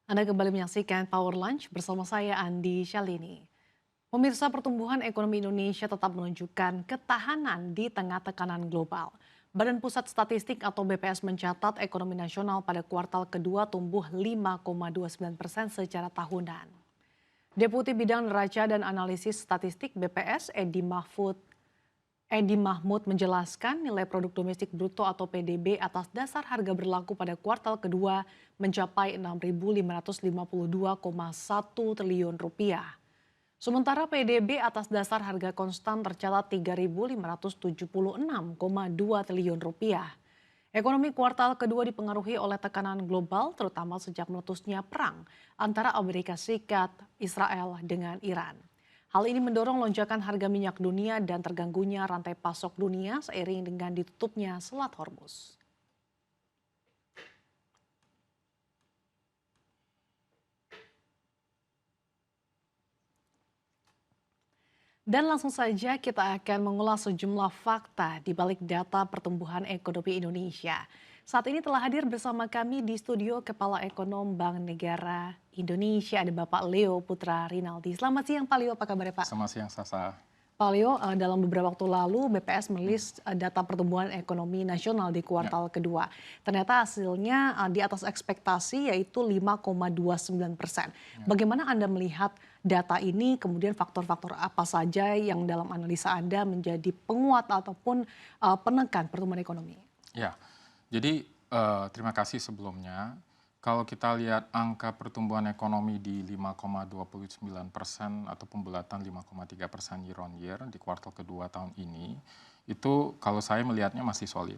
Anda kembali menyaksikan Power Lunch bersama saya Andi Shalini. Pemirsa, pertumbuhan ekonomi Indonesia tetap menunjukkan ketahanan di tengah tekanan global. Badan Pusat Statistik atau BPS mencatat ekonomi nasional pada kuartal kedua tumbuh 5,29% secara tahunan. Deputi Bidang Neraca dan Analisis Statistik BPS Edi Mahmud menjelaskan nilai produk domestik bruto atau PDB atas dasar harga berlaku pada kuartal kedua mencapai 6.552,1 triliun rupiah. Sementara PDB atas dasar harga konstan tercatat 3.576,2 triliun rupiah. Ekonomi kuartal kedua dipengaruhi oleh tekanan global terutama sejak meletusnya perang antara Amerika Serikat, Israel dengan Iran. Hal ini mendorong lonjakan harga minyak dunia dan terganggunya rantai pasok dunia seiring dengan ditutupnya Selat Hormuz. Dan langsung saja kita akan mengulas sejumlah fakta di balik data pertumbuhan ekonomi Indonesia. Saat ini telah hadir bersama kami di studio Kepala Ekonom Bank Negara Indonesia, ada Bapak Leo Putra Rinaldi. Selamat siang Pak Leo, apa kabar Pak? Selamat siang, Sasa. Pak Leo, dalam beberapa waktu lalu BPS merilis data pertumbuhan ekonomi nasional di Ya, kuartal kedua. Ternyata hasilnya di atas ekspektasi yaitu 5,29%. ya. Bagaimana Anda melihat data ini, kemudian faktor-faktor apa saja yang dalam analisa Anda menjadi penguat ataupun penekan pertumbuhan ekonomi? Ya, jadi terima kasih sebelumnya. Kalau kita lihat angka pertumbuhan ekonomi di 5,29% atau pembulatan 5,3% year on year di kuartal kedua tahun ini, itu kalau saya melihatnya masih solid.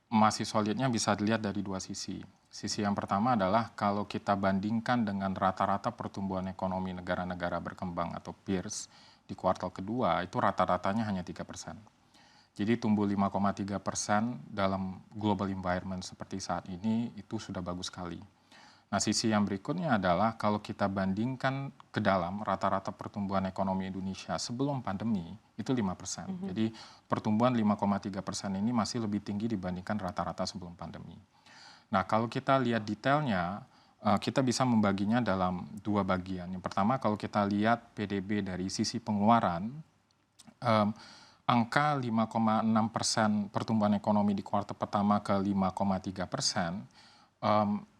Masih solidnya bisa dilihat dari dua sisi. Sisi yang pertama adalah kalau kita bandingkan dengan rata-rata pertumbuhan ekonomi negara-negara berkembang atau peers di kuartal kedua, itu rata-ratanya hanya 3%. Jadi tumbuh 5,3% dalam global environment seperti saat ini itu sudah bagus sekali. Nah, sisi yang berikutnya adalah kalau kita bandingkan ke dalam rata-rata pertumbuhan ekonomi Indonesia sebelum pandemi itu 5%. Jadi pertumbuhan 5,3% ini masih lebih tinggi dibandingkan rata-rata sebelum pandemi. Nah, kalau kita lihat detailnya, kita bisa membaginya dalam dua bagian. Yang pertama, kalau kita lihat PDB dari sisi pengeluaran, em, angka 5,6% pertumbuhan ekonomi di kuartal pertama ke 5,3%,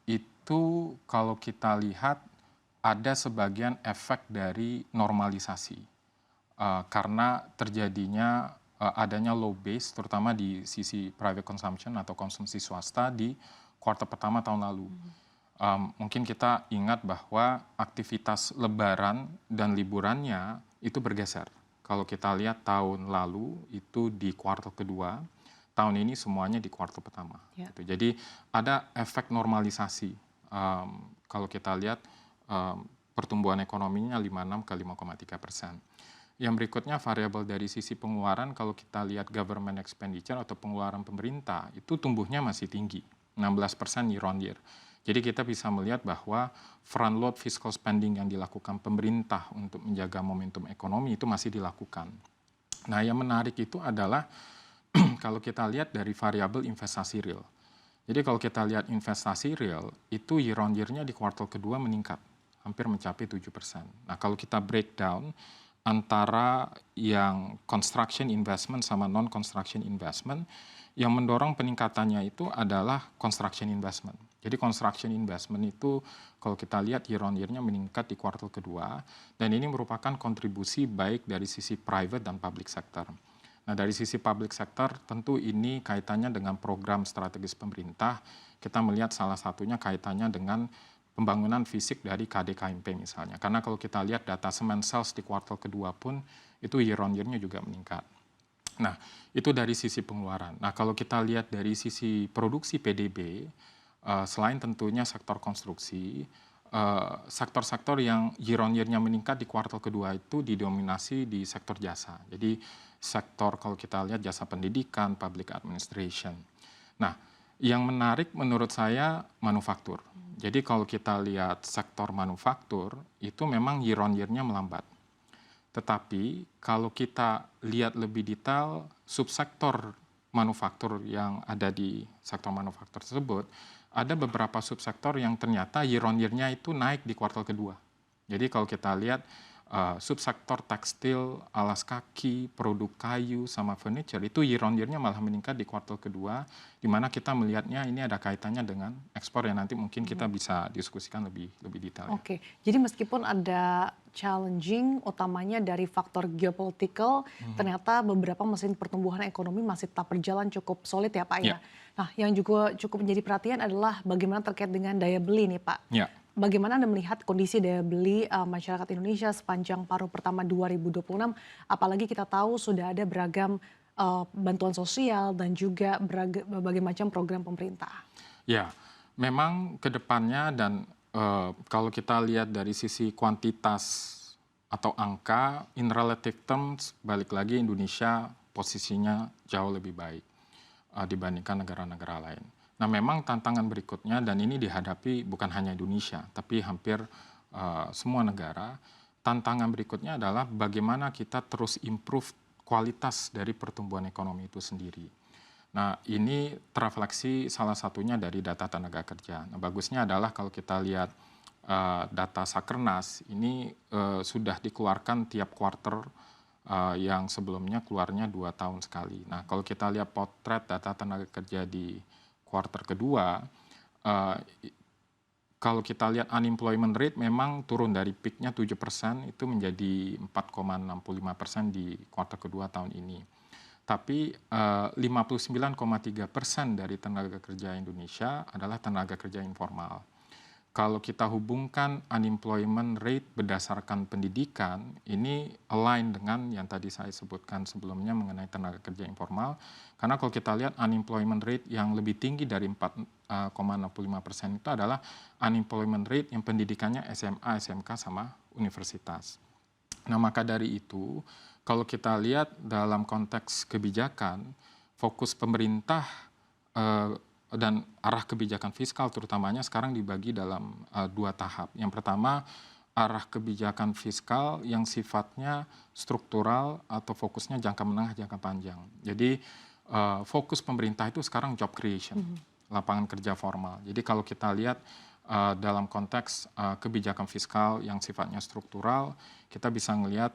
itu kalau kita lihat ada sebagian efek dari normalisasi. Karena terjadinya adanya low base terutama di sisi private consumption atau konsumsi swasta di kuartal pertama tahun lalu. Mungkin kita ingat bahwa aktivitas lebaran dan liburannya itu bergeser. Kalau kita lihat tahun lalu itu di kuartal kedua, tahun ini semuanya di kuartal pertama. Ya. Gitu. Jadi ada efek normalisasi. Kalau kita lihat pertumbuhan ekonominya 56 ke 5,3%. Yang berikutnya variabel dari sisi pengeluaran, kalau kita lihat government expenditure atau pengeluaran pemerintah, itu tumbuhnya masih tinggi, 16% year on year. Jadi kita bisa melihat bahwa front load fiscal spending yang dilakukan pemerintah untuk menjaga momentum ekonomi itu masih dilakukan. Nah, yang menarik itu adalah kalau kita lihat dari variabel investasi real. Jadi kalau kita lihat investasi real, itu year on year-nya di kuartal kedua meningkat, hampir mencapai 7%. Nah, kalau kita breakdown antara yang construction investment sama non-construction investment, yang mendorong peningkatannya itu adalah construction investment. Jadi construction investment itu kalau kita lihat year on year-nya meningkat di kuartal kedua, dan ini merupakan kontribusi baik dari sisi private dan public sector. Nah, dari sisi public sector tentu ini kaitannya dengan program strategis pemerintah. Kita melihat salah satunya kaitannya dengan pembangunan fisik dari KDKMP misalnya. Karena kalau kita lihat data semen sales di kuartal kedua pun itu year on year-nya juga meningkat. Nah, itu dari sisi pengeluaran. Nah, kalau kita lihat dari sisi produksi PDB, selain tentunya sektor konstruksi, sektor-sektor yang year on year-nya meningkat di kuartal kedua itu didominasi di sektor jasa. Jadi sektor kalau kita lihat jasa pendidikan, public administration. Nah, yang menarik menurut saya manufaktur. Jadi kalau kita lihat sektor manufaktur itu memang year on year-nya melambat. Tetapi kalau kita lihat lebih detail subsektor manufaktur yang ada di sektor manufaktur tersebut, ada beberapa subsektor yang ternyata year on year-nya itu naik di kuartal kedua. Jadi kalau kita lihat subsektor tekstil, alas kaki, produk kayu, sama furniture itu year on year-nya malah meningkat di kuartal kedua, di mana kita melihatnya ini ada kaitannya dengan ekspor yang nanti mungkin kita bisa diskusikan lebih detail. Oke, jadi meskipun ada challenging utamanya dari faktor geopolitical, ternyata beberapa mesin pertumbuhan ekonomi masih tetap berjalan cukup solid ya Pak ya. Ya. Nah yang juga cukup menjadi perhatian adalah bagaimana terkait dengan daya beli nih Pak. Ya. Bagaimana Anda melihat kondisi daya beli masyarakat Indonesia sepanjang paruh pertama 2026, apalagi kita tahu sudah ada beragam bantuan sosial dan juga berbagai macam program pemerintah. Ya, memang ke depannya dan kalau kita lihat dari sisi kuantitas atau angka, in relative terms, balik lagi Indonesia posisinya jauh lebih baik dibandingkan negara-negara lain. Nah, memang tantangan berikutnya, dan ini dihadapi bukan hanya Indonesia, tapi hampir semua negara, tantangan berikutnya adalah bagaimana kita terus improve kualitas dari pertumbuhan ekonomi itu sendiri. Nah, ini terrefleksi salah satunya dari data tenaga kerja. Nah, bagusnya adalah kalau kita lihat data Sakernas, ini sudah dikeluarkan tiap kuarter yang sebelumnya keluarnya 2 tahun sekali. Nah, kalau kita lihat potret data tenaga kerja di kuarter kedua, kalau kita lihat unemployment rate memang turun dari peaknya 7% itu menjadi 4,65% di kuartal kedua tahun ini. Tapi 59,3% dari tenaga kerja Indonesia adalah tenaga kerja informal. Kalau kita hubungkan unemployment rate berdasarkan pendidikan, ini align dengan yang tadi saya sebutkan sebelumnya mengenai tenaga kerja informal. Karena kalau kita lihat unemployment rate yang lebih tinggi dari 4,65% itu adalah unemployment rate yang pendidikannya SMA, SMK, sama universitas. Nah, maka dari itu, kalau kita lihat dalam konteks kebijakan, fokus pemerintah dan arah kebijakan fiskal terutamanya sekarang dibagi dalam 2 tahap. Yang pertama, arah kebijakan fiskal yang sifatnya struktural atau fokusnya jangka menengah, jangka panjang. Jadi fokus pemerintah itu sekarang job creation, lapangan kerja formal. Jadi kalau kita lihat dalam konteks kebijakan fiskal yang sifatnya struktural, kita bisa melihat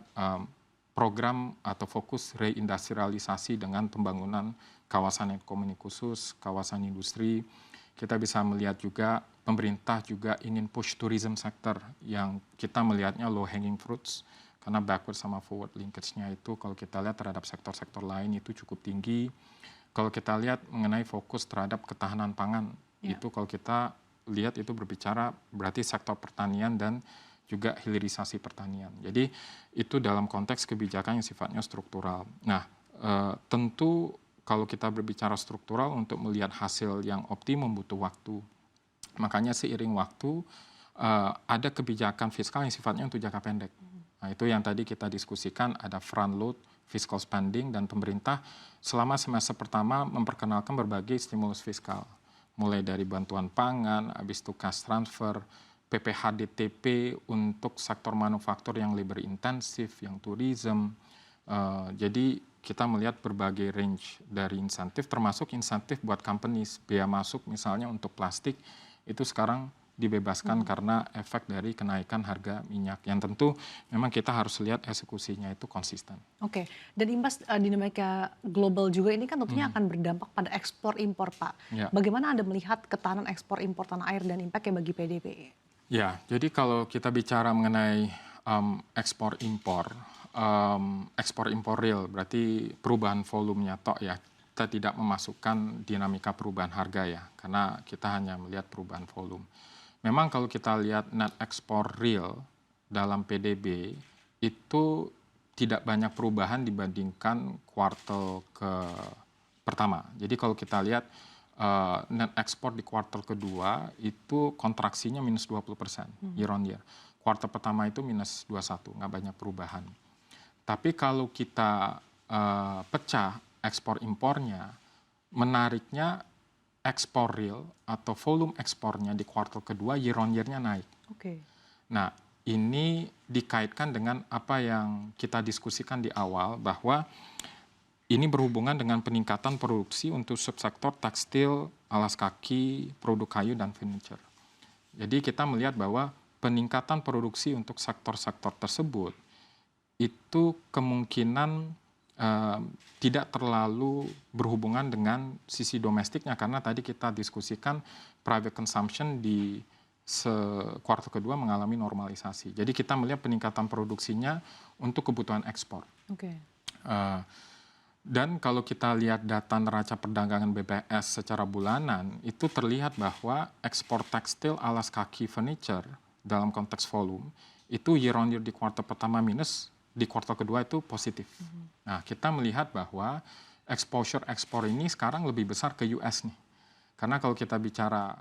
program atau fokus reindustrialisasi dengan pembangunan kawasan ekonomi khusus, kawasan industri. Kita bisa melihat juga pemerintah juga ingin push tourism sector yang kita melihatnya low hanging fruits karena backward sama forward linkage-nya itu kalau kita lihat terhadap sektor-sektor lain itu cukup tinggi. Kalau kita lihat mengenai fokus terhadap ketahanan pangan, itu kalau kita lihat itu berbicara berarti sektor pertanian dan juga hilirisasi pertanian. Jadi itu dalam konteks kebijakan yang sifatnya struktural. Nah, tentu kalau kita berbicara struktural untuk melihat hasil yang optimum butuh waktu. Makanya seiring waktu ada kebijakan fiskal yang sifatnya untuk jangka pendek. Nah, itu yang tadi kita diskusikan ada front load fiscal spending dan pemerintah selama semester pertama memperkenalkan berbagai stimulus fiskal. Mulai dari bantuan pangan, habis itu cash transfer, PPHDTP untuk sektor manufaktur yang labor intensif, yang tourism. Jadi kita melihat berbagai range dari insentif, termasuk insentif buat companies. Biaya masuk misalnya untuk plastik, itu sekarang dibebaskan karena efek dari kenaikan harga minyak. Yang tentu memang kita harus lihat eksekusinya itu konsisten. Oke, dan imbas dinamika global juga ini kan tentunya akan berdampak pada ekspor impor Pak. Ya. Bagaimana Anda melihat ketahanan ekspor impor tanah air dan impaknya bagi PDB? Ya, jadi kalau kita bicara mengenai ekspor impor real berarti perubahan volumenya tok ya. Kita tidak memasukkan dinamika perubahan harga ya, karena kita hanya melihat perubahan volume. Memang kalau kita lihat net ekspor real dalam PDB itu tidak banyak perubahan dibandingkan kuartal pertama. Jadi kalau kita lihat net ekspor di kuartal kedua itu kontraksinya minus 20% year on year. Kuartal pertama itu minus 21, nggak banyak perubahan. Tapi kalau kita pecah ekspor impornya, menariknya ekspor real atau volume ekspornya di kuartal kedua year on year-nya naik. Oke. Nah, ini dikaitkan dengan apa yang kita diskusikan di awal bahwa ini berhubungan dengan peningkatan produksi untuk subsektor tekstil, alas kaki, produk kayu, dan furniture. Jadi kita melihat bahwa peningkatan produksi untuk sektor-sektor tersebut itu kemungkinan tidak terlalu berhubungan dengan sisi domestiknya, karena tadi kita diskusikan private consumption di kuartal kedua mengalami normalisasi. Jadi kita melihat peningkatan produksinya untuk kebutuhan ekspor. Oke. Dan kalau kita lihat data neraca perdagangan BPS secara bulanan, itu terlihat bahwa ekspor tekstil, alas kaki, furniture dalam konteks volume itu year on year di kuartal pertama minus, di kuartal kedua itu positif. Nah, kita melihat bahwa exposure ekspor ini sekarang lebih besar ke US nih. Karena kalau kita bicara